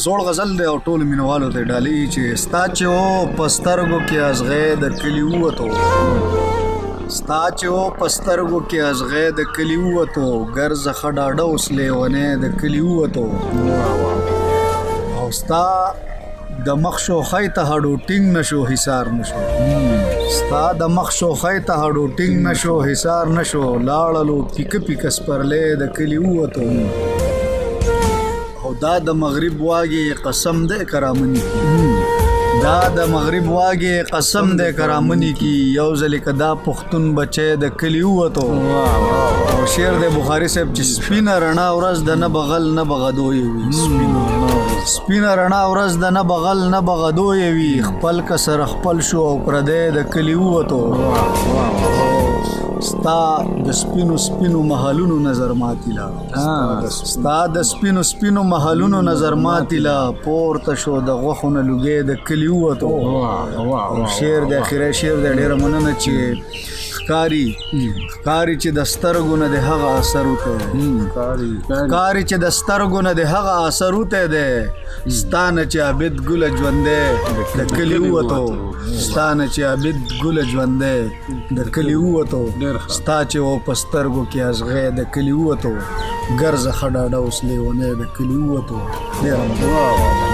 زوړ غزل دی او ټول مینوالو ته ډالۍ چې ستا چې و په سترګو کې ازغی د کلي ووتو ستا چې و په سترګو کې ازغی د کلي ووتو ګرځه ښه ډاډه اوس لیونی د کلي ووتو او ستا د مخ شوخۍ ته هډو ټینګ نشو حصار نشو ستا د مخ شوخۍ ته هډو ټینګ نشو حصار نشو لاړلو پیکه پیکه سپرلی د کلي ووتو او دا د مغرب واګې قسم دی کرامني دا د مغرب واګې قسم دی کرامني کی یو ځلې که دا پښتون بچی د کلي ووتو او شعر دی بخاري صاحب چې سپینه رڼا ورځ د نه بغل نه بغدوی وي سپینه رڼا ورځ د نه بغل نه بغدوی وي خپل کسر خپل شو او پردی د کلي ووتو ستا د سپینو سپینو محلونو نظر ماتیلا ستا د سپینو سپینو محلونو نظر ماتیلا پورته شو د غوښو نه لوګی د کلي ووتو شعر د اخري شعر د ډېره مننه چې ښکاري چې د سترګو نه د هغه اثر وتی ښکاري چې د سترګو نه د هغه اثر وتی دی ستا نه چې عابد ګله ژوندی د کلي ووتو ستا نه چې عابد ګله ژوندی د کلي ووتو ستا چې و په سترګو کې ازغی د کلي ووتو ګرځه ښه ډاډه اوس لیونی د کلي ووتو ډېره